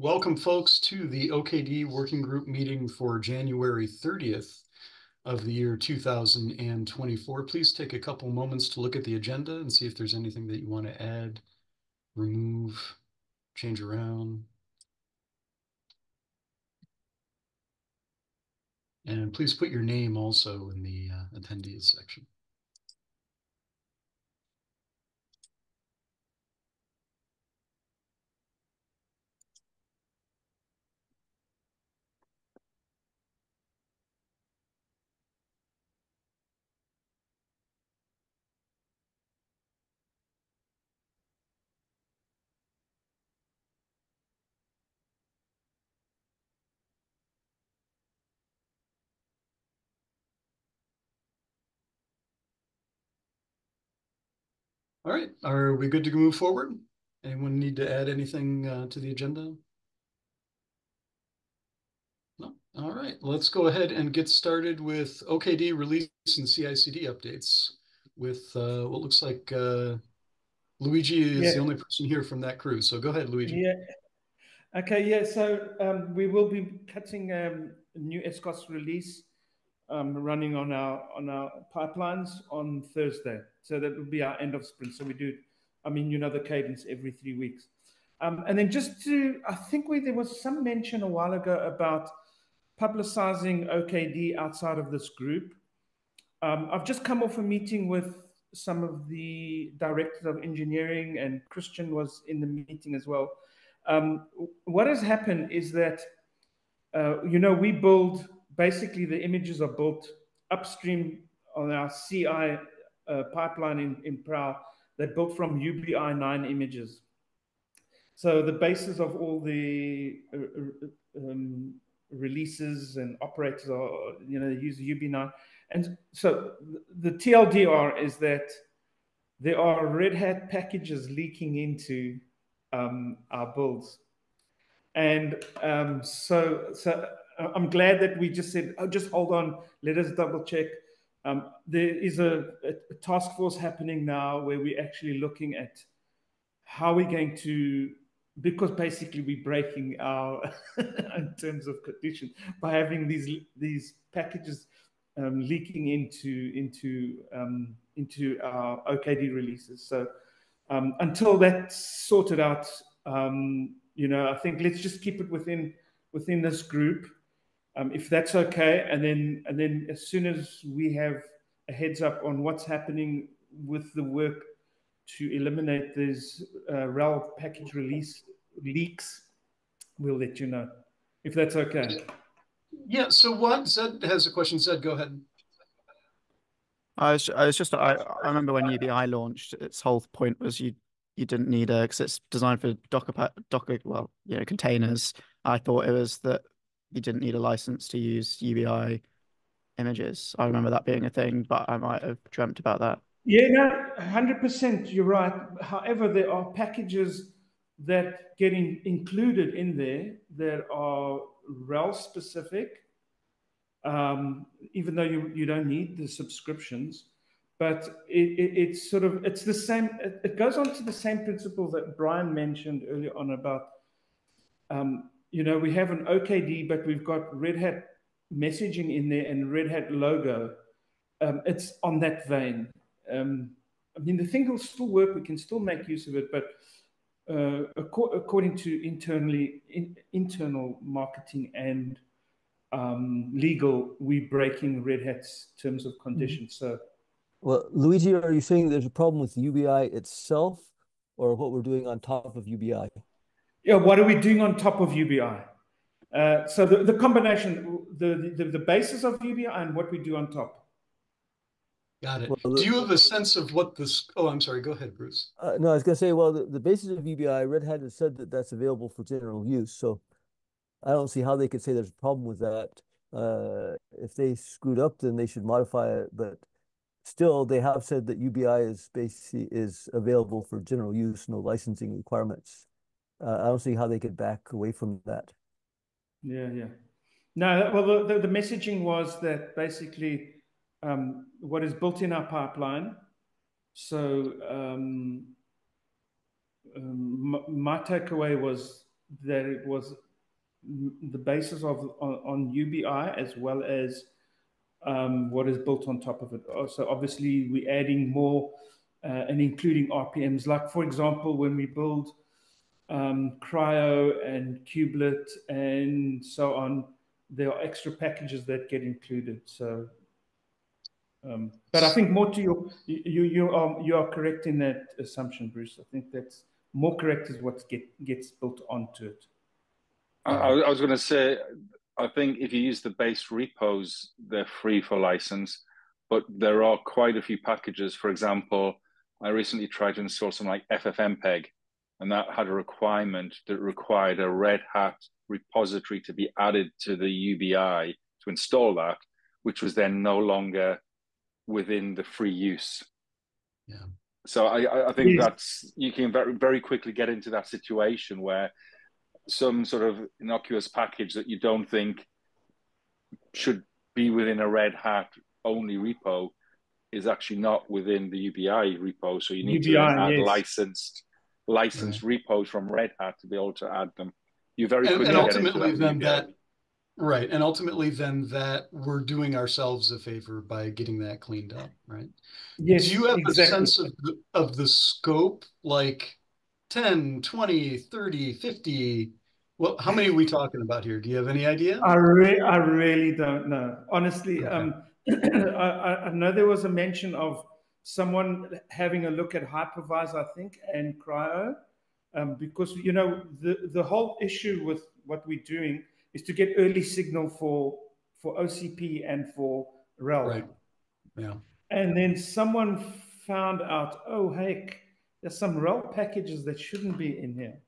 Welcome, folks, to the OKD Working Group meeting for January 30th of the year 2024. Please take a couple moments to look at the agenda and see if there's anything that you want to add, remove, change around. And please put your name also in the attendees section. All right, are we good to move forward? Anyone need to add anything to the agenda? No? All right, let's go ahead and get started with OKD release and CI/CD updates with what looks like Luigi is the only person here from that crew. So go ahead, Luigi. Yeah. Okay. Yeah. So we will be cutting a new SCOS release running on our pipelines on Thursday. So that will be our end of sprint. So we do, the cadence every 3 weeks. And then I think there was some mention a while ago about publicizing OKD outside of this group. I've just come off a meeting with some of the directors of engineering, and Christian was in the meeting as well. What has happened is that, we build, basically the images are built upstream on our CI pipeline in Prow. They're built from UBI 9 images. So the basis of all the releases and operators are, they use UB9. And so the TLDR is that there are Red Hat packages leaking into our builds. And so I'm glad that we just said, oh, just hold on, let us double check. There is a task force happening now where we're actually looking at how we're going to, because basically we're breaking our in terms of condition by having these packages leaking into our OKD releases. So until that's sorted out, I think let's just keep it within this group, if that's okay. And then as soon as we have a heads up on what's happening with the work to eliminate these RHEL package release leaks, we'll let you know, if that's okay. Yeah, so what? Zed has a question. Zed, go ahead. I remember when UBI launched, its whole point was you didn't need because it's designed for Docker, containers. I thought it was that you didn't need a license to use UBI images. I remember that being a thing, but I might have dreamt about that. Yeah, no, 100%, you're right. However, there are packages that get included in there that are RHEL specific, even though you don't need the subscriptions. But it's the same. It goes on to the same principle that Brian mentioned earlier on about, we have an OKD, but we've got Red Hat messaging in there and Red Hat logo. It's on that vein. The thing will still work. We can still make use of it, but according to internal marketing and legal, we're breaking Red Hat's terms of conditions. So, well, Luigi, are you saying there's a problem with UBI itself, or what we're doing on top of UBI? Yeah, what are we doing on top of UBI? So the combination, the basis of UBI and what we do on top. Got it. Well, do you have a sense of what this? Oh, I'm sorry. Go ahead, Bruce. No, I was going to say, well, the basis of UBI, Red Hat has said that that's available for general use. So I don't see how they could say there's a problem with that. If they screwed up, then they should modify it. But still, they have said that UBI is available for general use, no licensing requirements. I don't see how they could back away from that. Yeah. No, well, the messaging was that basically what is built in our pipeline. So my takeaway was that it was the basis of on UBI as well as what is built on top of it. So obviously we're adding more and including RPMs. Like for example, when we build Cryo and Kubelet and so on, there are extra packages that get included. So, but I think more to you are correct in that assumption, Bruce. I think that's more correct is what gets built onto it. I was going to say, I think if you use the base repos, they're free for license, but there are quite a few packages. For example, I recently tried to install something like FFmpeg, and that had a requirement that required a Red Hat repository to be added to the UBI to install that, which was then no longer within the free use. Yeah. So I think that's, you can very, very quickly get into that situation where some sort of innocuous package that you don't think should be within a Red Hat only repo is actually not within the UBI repo. So you need to then add licensed repos from Red Hat to be able to add them. You very quickly and ultimately get into that then right. And ultimately then that we're doing ourselves a favor by getting that cleaned up, right? Yes, do you have exactly. a sense of the scope, like 10, 20, 30, 50? Well, how many are we talking about here? Do you have any idea? I really don't know. Honestly, Okay. I know there was a mention of someone having a look at hypervisor, I think, and Cryo, because you know the whole issue with what we're doing is to get early signal for OCP and for RHEL. Right. Yeah. And then someone found out, oh heck, there's some RHEL packages that shouldn't be in here.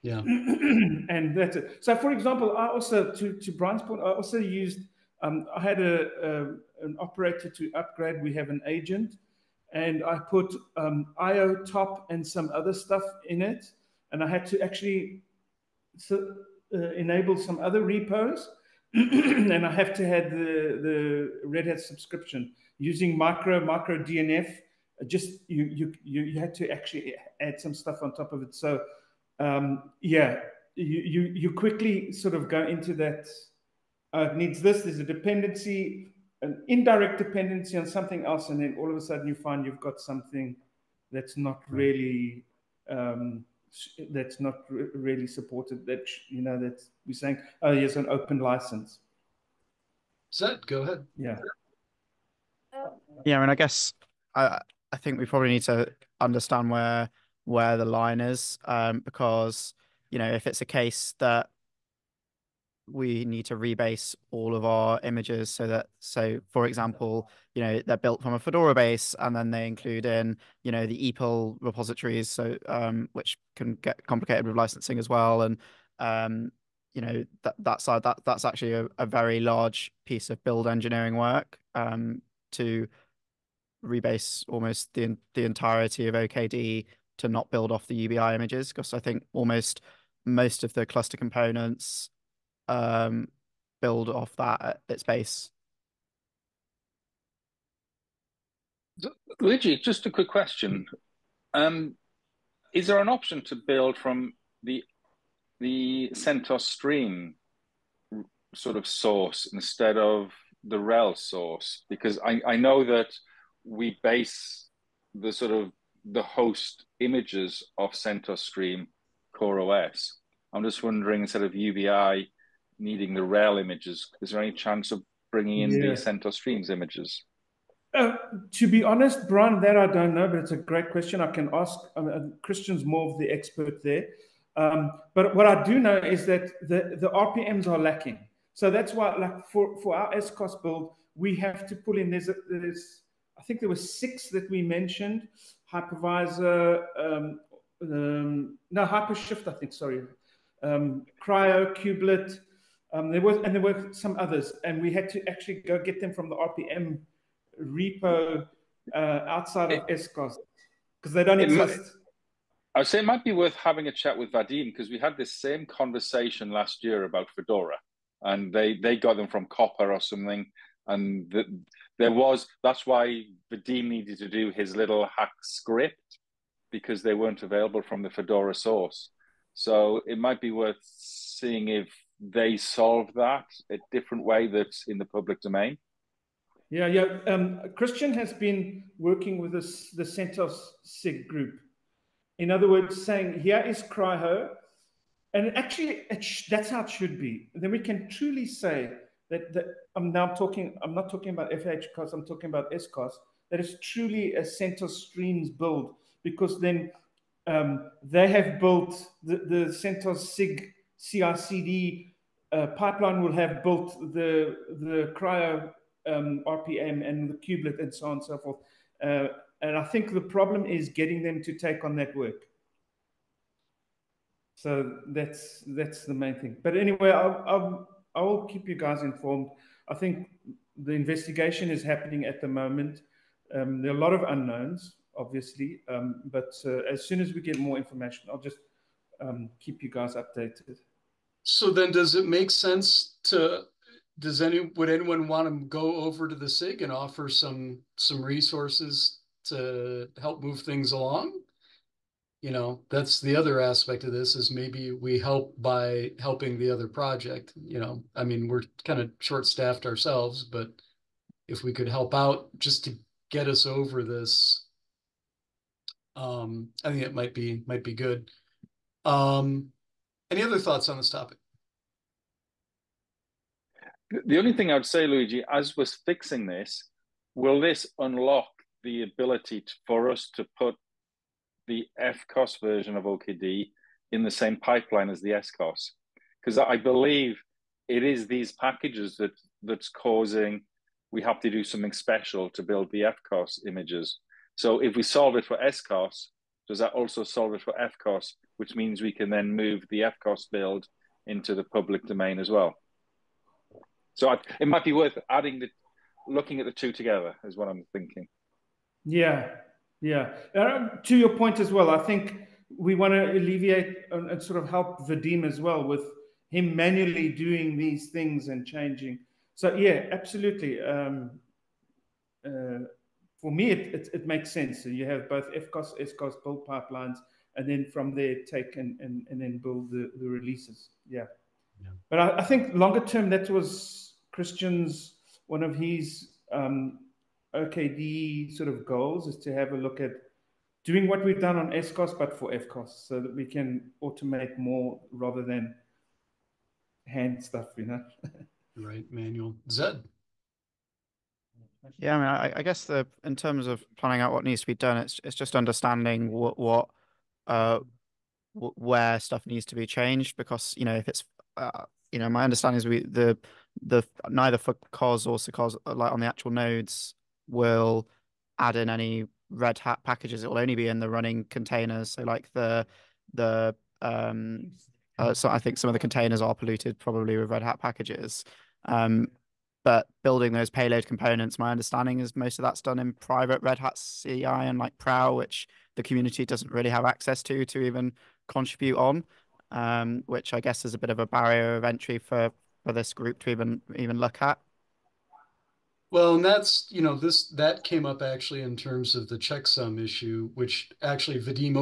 Yeah. And that's it. So, for example, I also, to Brian's point, I also used, I had an operator to upgrade. We have an agent, and I put IO top and some other stuff in it. And I had to actually enable some other repos. And I have to have the Red Hat subscription using micro DNF. Just you had to actually add some stuff on top of it. So yeah, you quickly sort of go into that. It needs this. There's a dependency, an indirect dependency on something else, and then all of a sudden you find you've got something that's not really really supported. That that we're saying, oh, here's an open license. Zed, go ahead. Yeah. Yeah, I mean, I guess I think we probably need to understand where the line is, because if it's a case that we need to rebase all of our images so for example, they're built from a Fedora base and then they include in the EPEL repositories, so which can get complicated with licensing as well, and that side, that's actually a very large piece of build engineering work to rebase almost the entirety of OKD to not build off the UBI images, because I think almost most of the cluster components build off that at its base. Luigi, just a quick question. Is there an option to build from the CentOS stream sort of source instead of the RHEL source? Because I know that we base the sort of the host images of CentOS stream CoreOS. I'm just wondering, instead of UBI needing the RHEL images, is there any chance of bringing in the CentOS streams images? To be honest, Brian, that I don't know, but it's a great question. I can ask. Christian's more of the expert there. But what I do know is that the RPMs are lacking. So that's why, like for our SCOS build, we have to pull in. There's I think there were 6 that we mentioned. Hypervisor, no, HyperShift, I think. Sorry, Cryo, Kubelet. There were some others, and we had to actually go get them from the RPM repo outside of SCOS because they don't exist. I'd say it might be worth having a chat with Vadim, because we had this same conversation last year about Fedora, and they got them from Copper or something, and that's why Vadim needed to do his little hack script, because they weren't available from the Fedora source. So it might be worth seeing if they solve that a different way that's in the public domain. Yeah, yeah. Christian has been working with this, the CentOS SIG group. In other words, saying here is Cryho, and actually that's how it should be. Then we can truly say that I'm not talking about FHCOS, I'm talking about SCOS, that is truly a CentOS Streams build, because then they have built the CentOS SIG CI/CD pipeline will have built the cryo RPM and the kubelet and so on and so forth. And I think the problem is getting them to take on that work. So that's the main thing. But anyway, I will keep you guys informed. I think the investigation is happening at the moment. There are a lot of unknowns, obviously, but as soon as we get more information, I'll just keep you guys updated. So then does it make sense to, would anyone want to go over to the SIG and offer some resources to help move things along? You know, that's the other aspect of this, is maybe we help by helping the other project. You know, I mean, we're kind of short-staffed ourselves, but if we could help out just to get us over this, I think it might be good. Any other thoughts on this topic? The only thing I would say, Luigi, as we're fixing this, will this unlock the ability for us to put the FCOS version of OKD in the same pipeline as the SCOS? Because I believe it is these packages that's causing we have to do something special to build the FCOS images. So if we solve it for SCOS, does that also solve it for FCOS, which means we can then move the FCOS build into the public domain as well? So it might be worth looking at the two together, is what I'm thinking. Yeah, yeah. To your point as well, I think we want to alleviate and sort of help Vadim as well with him manually doing these things and changing. So yeah, absolutely. For me, it makes sense. So you have both FCOS, SCOS build pipelines, and then from there take and then build the releases. Yeah. Yeah. But I think longer term, that was Christian's, one of his OKD sort of goals, is to have a look at doing what we've done on SCOS, but for FCOS, so that we can automate more rather than hand stuff, you know. Right, manual. Zed. Yeah, I mean, I guess in terms of planning out what needs to be done, it's just understanding where stuff needs to be changed, because if it's my understanding is the neither for COS or SCOS, like on the actual nodes, will add in any Red Hat packages. It will only be in the running containers. So like the so I think some of the containers are polluted probably with Red Hat packages. But building those payload components, my understanding is most of that's done in private Red Hat CI and like Prow, which the community doesn't really have access to even contribute on, which I guess is a bit of a barrier of entry for this group to even look at. Well, and that's, that came up actually in terms of the checksum issue, which actually Vadim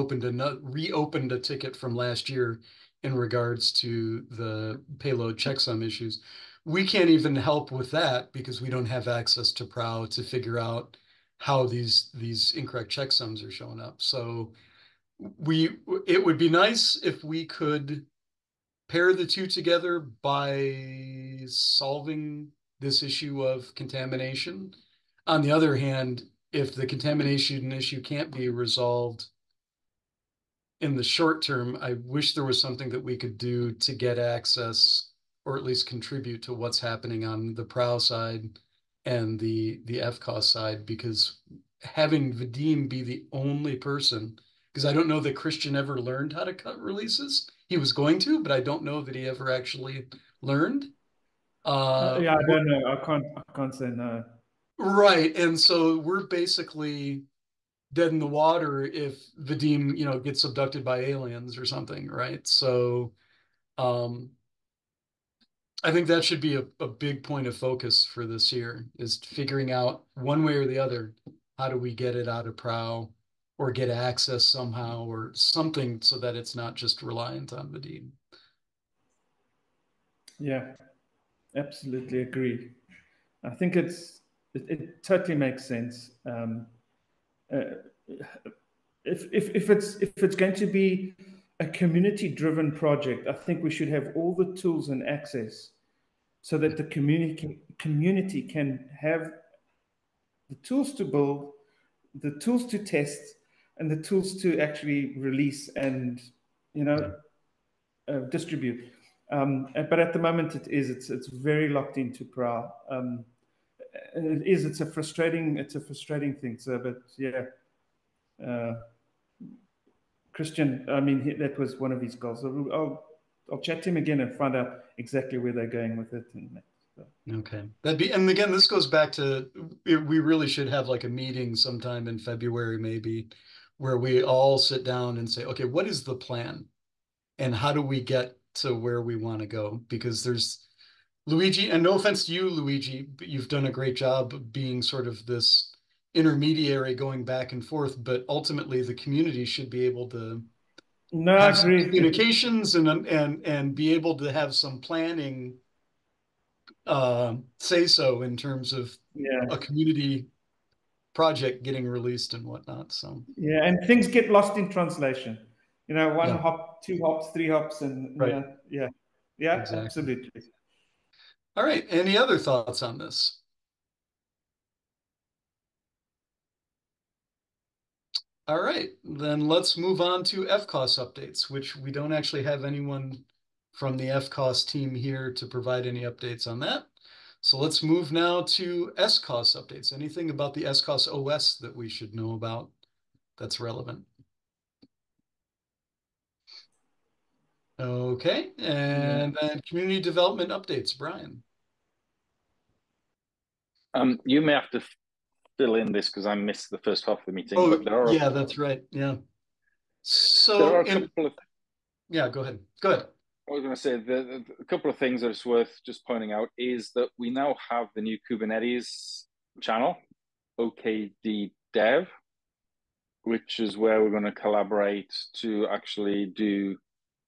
reopened a ticket from last year in regards to the payload checksum issues. We can't even help with that because we don't have access to Prow to figure out how these incorrect checksums are showing up. So it would be nice if we could pair the two together by solving this issue of contamination. On the other hand, if the contamination issue can't be resolved in the short term, I wish there was something that we could do to get access, or at least contribute to what's happening on the Prow side and the FCOS side, because having Vadim be the only person, because I don't know that Christian ever learned how to cut releases. He was going to, but I don't know that he ever actually learned. Yeah, I don't know. I can't say no. Right. And so we're basically dead in the water if Vadim, gets abducted by aliens or something, right? So I think that should be a big point of focus for this year, is figuring out one way or the other, how do we get it out of Prow or get access somehow or something so that it's not just reliant on the dean. Yeah, absolutely agree. I think it totally makes sense. If it's going to be a community-driven project, I think we should have all the tools and access so that the community can have the tools to build, the tools to test, and the tools to actually release and distribute. But at the moment, it's very locked into PRA. And it's a frustrating thing. So, but yeah. Christian, I mean, that was one of his goals. I'll chat to him again and find out exactly where they're going with it. Okay. And again, this goes back to, we really should have like a meeting sometime in February, maybe, where we all sit down and say, okay, what is the plan? And how do we get to where we want to go? Because there's Luigi, and no offense to you, Luigi, but you've done a great job of being sort of this intermediary going back and forth, but ultimately the community should be able to have some communications and be able to have some planning say so in terms of a community project getting released and whatnot. So yeah, and things get lost in translation. One yeah. hop, 2 hops, 3 hops, and Right. yeah, Exactly. absolutely. All right. Any other thoughts on this? All right, then let's move on to FCOS updates, which we don't actually have anyone from the FCOS team here to provide any updates on that. So let's move now to SCOS updates. Anything about the SCOS OS that we should know about that's relevant? Okay, and then community development updates, Brian. You may have to fill in this because I missed the first half of the meeting. Oh, but there are yeah, that's right. Yeah. So there are a couple of. Yeah, go ahead. Go ahead. I was going to say a couple of things that is worth just pointing out is that we now have the new Kubernetes channel, OKD Dev, which is where we're going to collaborate to actually do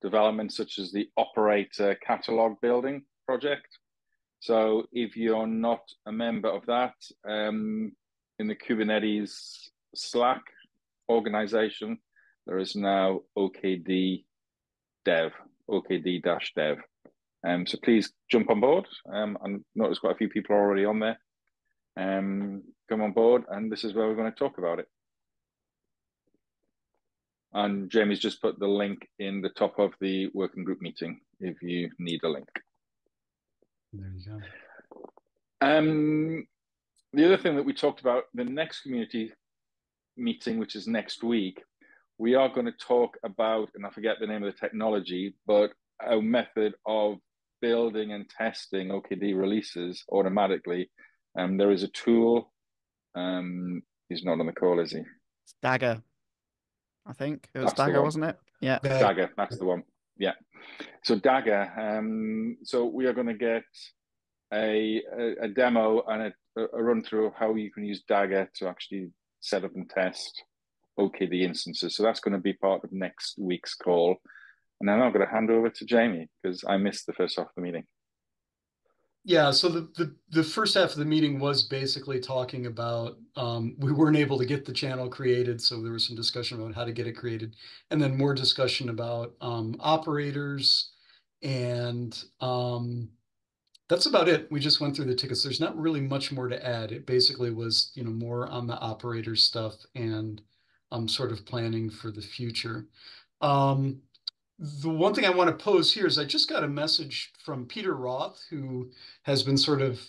development such as the operator catalog building project. So if you're not a member of that, in the Kubernetes Slack organization, there is now OKD Dev, OKD-Dev. So please jump on board. I noticed quite a few people are already on there. Come on board, and this is where we're going to talk about it. And Jamie's just put the link in the top of the working group meeting if you need a link. There you go. The other thing that we talked about, the next community meeting, which is next week, we are going to talk about, and I forget the name of the technology, but a method of building and testing OKD releases automatically. There is a tool. He's not on the call, is he? It's Dagger. I think it was That's Dagger, wasn't it? Yeah. Dagger, that's the one. Yeah. So Dagger. So we are going to get a demo and a run through of how you can use Dagger to actually set up and test OKD instances. So that's going to be part of next week's call. And then I'm going to hand over to Jamie because I missed the first half of the meeting. Yeah, so the first half of the meeting was basically talking about we weren't able to get the channel created, so there was some discussion about how to get it created, and then more discussion about operators, and that's about it. We just went through the tickets. There's not really much more to add. It basically was, more on the operator stuff and sort of planning for the future. The one thing I want to pose here is I just got a message from Peter Roth, who has been sort of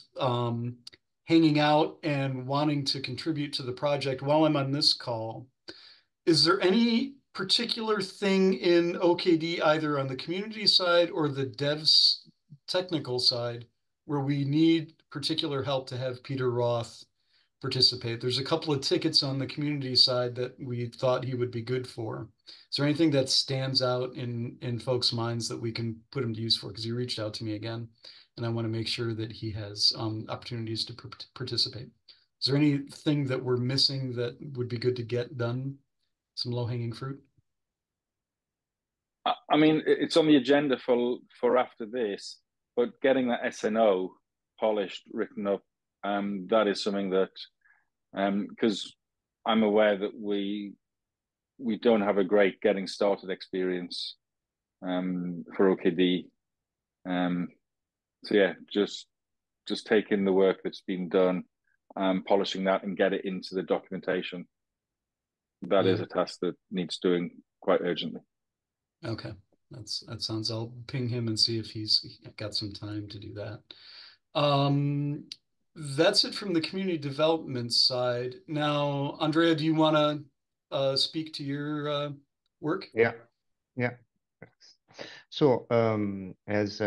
hanging out and wanting to contribute to the project while I'm on this call. Is there any particular thing in OKD, either on the community side or the devs technical side, where we need particular help to have Peter Roth participate? There's a couple of tickets on the community side that we thought he would be good for. Is there anything that stands out in folks' minds that we can put him to use for? Because he reached out to me again, and I want to make sure that he has opportunities to participate. Is there anything that we're missing that would be good to get done Some low-hanging fruit? I mean, it's on the agenda for after this, but getting that SNO polished, written up, that is something that, because I'm aware that we don't have a great getting started experience for OKD. So yeah, just taking the work that's been done, polishing that and get it into the documentation. That is a task that needs doing quite urgently. Okay, that sounds. I'll ping him and see if he's got some time to do that. That's it from the community development side. Now, Andrea, do you want to speak to your work? Yeah. So as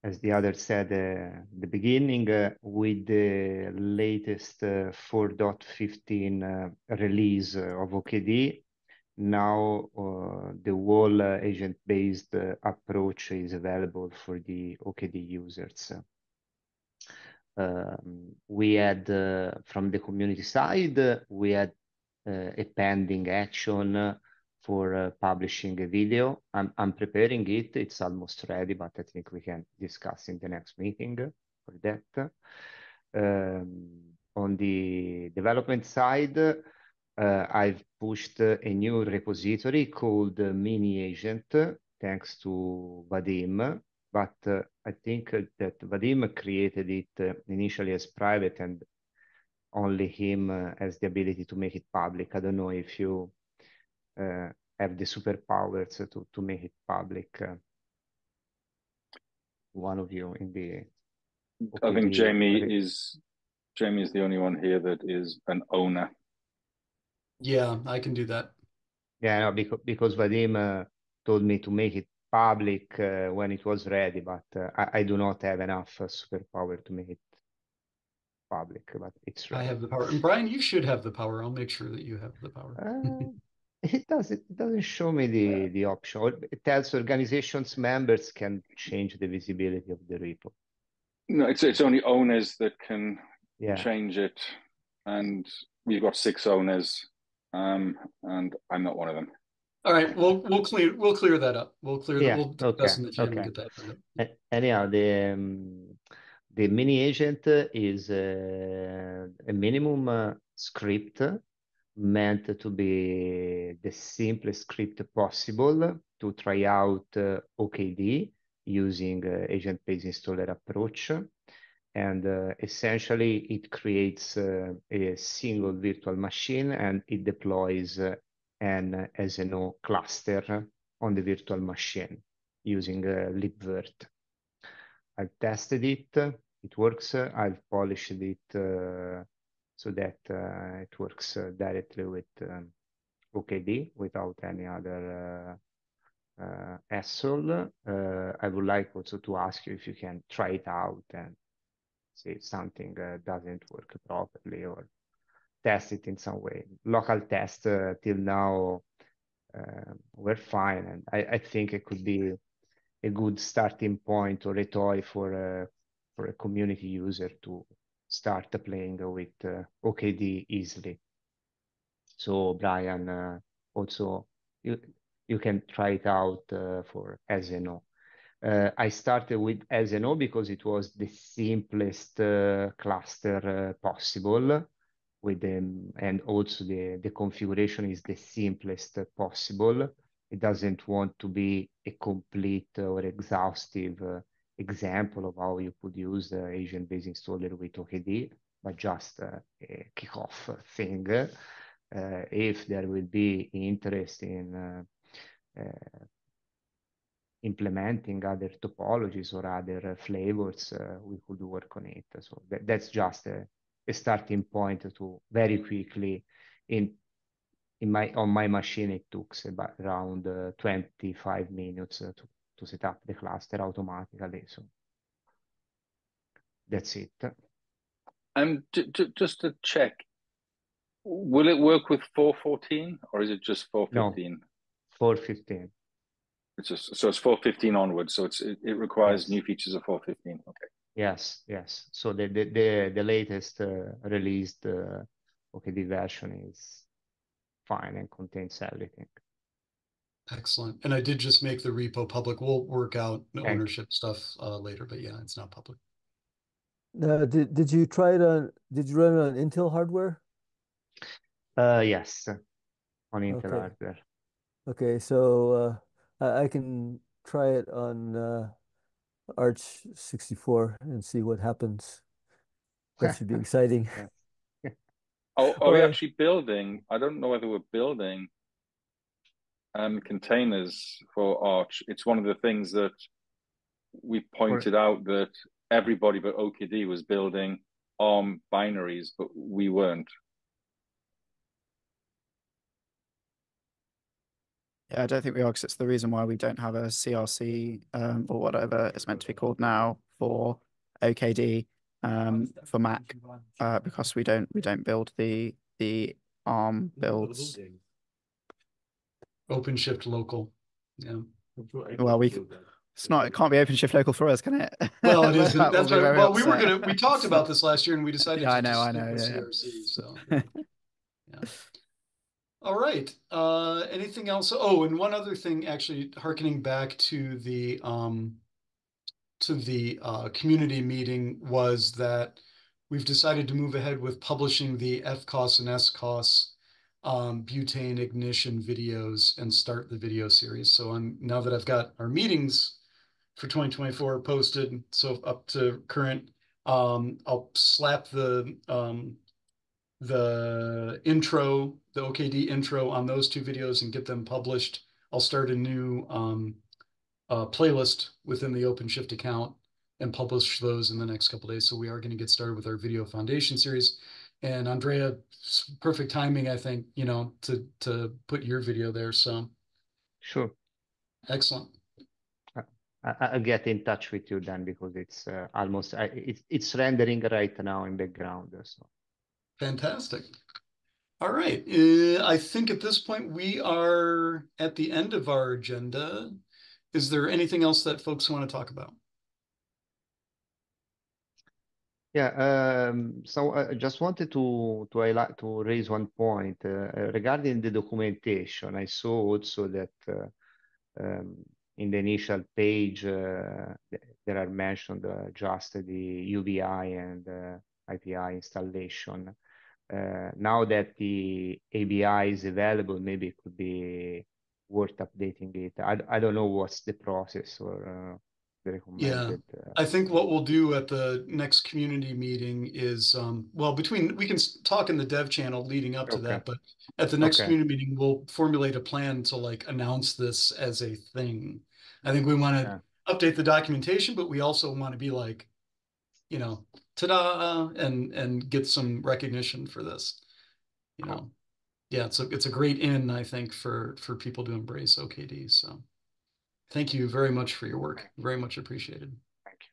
as the other said the beginning, with the latest 4.15 release of OKD, now the whole agent-based approach is available for the OKD users. We had from the community side, we had a pending action for publishing a video. I'm preparing it. It's almost ready, but I think we can discuss in the next meeting for that. On the development side, I've pushed a new repository called Mini Agent, thanks to Vadim. But I think that Vadim created it initially as private, and only him has the ability to make it public. I don't know if you have the superpowers to make it public. One of you in the OKD. I think Jamie is the only one here that is an owner. Yeah, I can do that. Yeah, no, because Vadim told me to make it public when it was ready, but I do not have enough superpower to make it public, but it's ready. I have the power. And Brian, you should have the power. I'll make sure that you have the power. It doesn't show me the option. It tells organizations members can change the visibility of the repo. No, it's only owners that can change it, and we've got 6 owners, and I'm not one of them. All right, we'll clear that up. We'll clear that. We'll discuss in the chat and get that done up. Anyhow, the mini agent is a minimum script meant to be the simplest script possible to try out OKD using agent-based installer approach. And essentially, it creates a single virtual machine and it deploys an SNO cluster on the virtual machine using libvirt. I've tested it. It works. I've polished it so that it works directly with OKD without any other hassle. I would like also to ask you if you can try it out and see if something doesn't work properly or test it in some way. Local tests till now were fine, and I think it could be a good starting point or a toy for a community user to start playing with OKD easily. So Brian, also you can try it out for SNO. I started with SNO because it was the simplest cluster possible with them, and also the configuration is the simplest possible. It doesn't want to be a complete or exhaustive example of how you could use the agent-based installer with OKD, but just a kickoff thing. If there will be interest in implementing other topologies or other flavors, we could work on it. So that's just a starting point to very quickly on my machine. It took about around 25 minutes to set up the cluster automatically. So that's it. Just to check, will it work with 4.14 or is it just 4.15? No, 4.15. It's just, so it's 4.15 onwards. So it requires new features of 4.15. Okay. Yes. So the latest released OKD version is fine and contains everything. Excellent. And I did just make the repo public. We'll work out the Thank you. ownership stuff later, but yeah, it's not public. Did you try it on? Did you run it on Intel hardware? Yes, on Intel Okay. hardware. Okay, so I can try it on Arch 64 and see what happens. That should be exciting. Yeah. Are All we right. actually building? I don't know whether we're building containers for Arch. It's one of the things that we pointed out, that everybody but OKD was building ARM binaries, but we weren't. Yeah, I don't think we are, because it's the reason why we don't have a CRC or whatever it's meant to be called now for OKD for Mac, because we don't build the ARM builds. OpenShift local. Yeah. Well, it can't be OpenShift local for us, can it? Well, it isn't. We'll That's be right. very Well, upset. we talked about this last year and we decided Yeah, to I know, just I stick know, with yeah. CRC. So yeah. All right. Anything else? Oh, and one other thing, actually, hearkening back to the community meeting, was that we've decided to move ahead with publishing the FCOS and SCOS butane ignition videos and start the video series. So now that I've got our meetings for 2024 posted, so up to current, I'll slap the intro, the OKD intro on those two videos and get them published. I'll start a new playlist within the OpenShift account and publish those in the next couple of days. So we are going to get started with our video foundation series. And Andrea, perfect timing, I think, to put your video there. So Sure. excellent. I'll get in touch with you then, because it's almost it's rendering right now in background. So Fantastic. All right. I think at this point we are at the end of our agenda. Is there anything else that folks want to talk about? yeah, so I just wanted to highlight, to raise one point regarding the documentation. I saw also that in the initial page there are mentioned just the UBI and IPI installation. Now that the ABI is available, maybe it could be worth updating it. I don't know what's the process or the recommended. I think what we'll do at the next community meeting is, well, we can talk in the dev channel leading up to Okay. that, but at the next Okay. community meeting, we'll formulate a plan to announce this as a thing. I think we want to update the documentation, but we also want to be ta-da, and get some recognition for this. Cool. Yeah, it's a great in, I think, for people to embrace OKD. So thank you very much for your work. Very much appreciated. Thank you.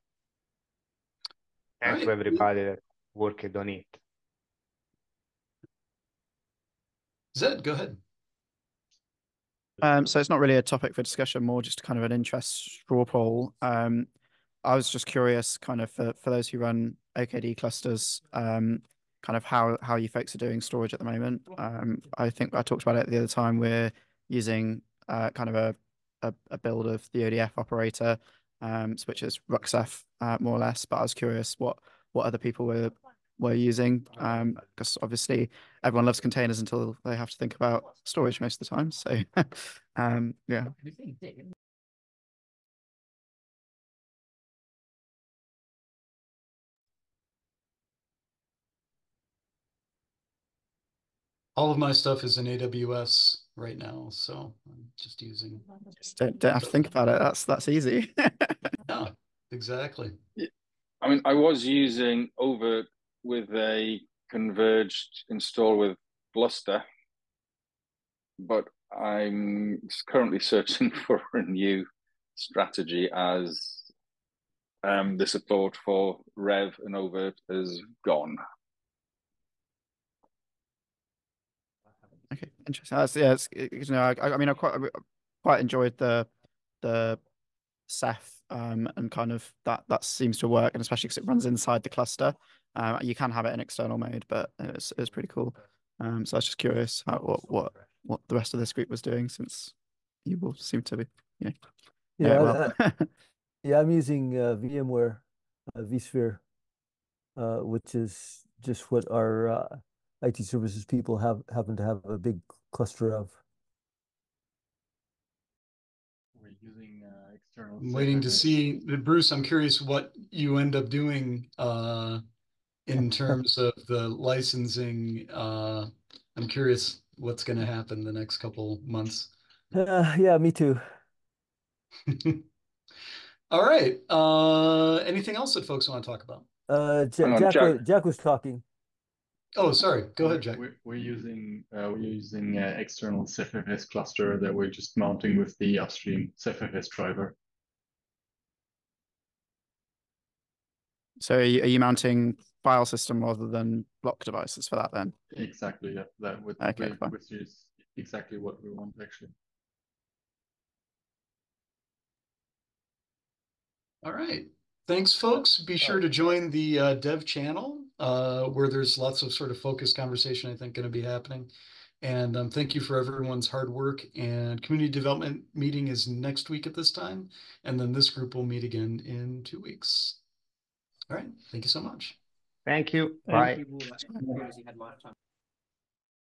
Thanks to everybody that worked on it. Zed, go ahead. So it's not really a topic for discussion, more just kind of an interest straw poll. I was just curious, kind of for those who run OKD clusters, kind of how you folks are doing storage at the moment. I think I talked about it the other time. We're using kind of a build of the ODF operator, which is Ruxef more or less. But I was curious what other people were using, because obviously everyone loves containers until they have to think about storage most of the time. So yeah. All of my stuff is in AWS right now, so I'm just using. Just don't have to think about it. That's easy. Yeah, exactly. I mean, I was using over with a converged install with Gluster, but I'm currently searching for a new strategy, as the support for Rev and Overt is gone. Okay, interesting. Yeah, I mean, I quite enjoyed the Ceph and kind of that seems to work, and especially because it runs inside the cluster. You can have it in external mode, but it was pretty cool. So I was just curious what the rest of this group was doing, since you all seem to be, know Yeah, it well. yeah, I'm using VMware vSphere, which is just what our IT services people happen to have a big cluster of. We're using external. I'm waiting to see, Bruce, I'm curious what you end up doing in terms of the licensing. I'm curious what's going to happen the next couple months. Yeah, me too. All right. Anything else that folks want to talk about? Hang on, Jack was talking. Oh, sorry. Go ahead, Jack. We're using external CFFS cluster that we're just mounting with the upstream CFFS driver. So are you mounting file system rather than block devices for that then? Exactly, yeah. That would Okay, fine. which is exactly what we want actually. All right. Thanks, folks. Be sure to join the dev channel where there's lots of sort of focused conversation, I think, going to be happening. And thank you for everyone's hard work. And community development meeting is next week at this time. And then this group will meet again in 2 weeks. All right. Thank you so much. Thank you. Thank Bye. you.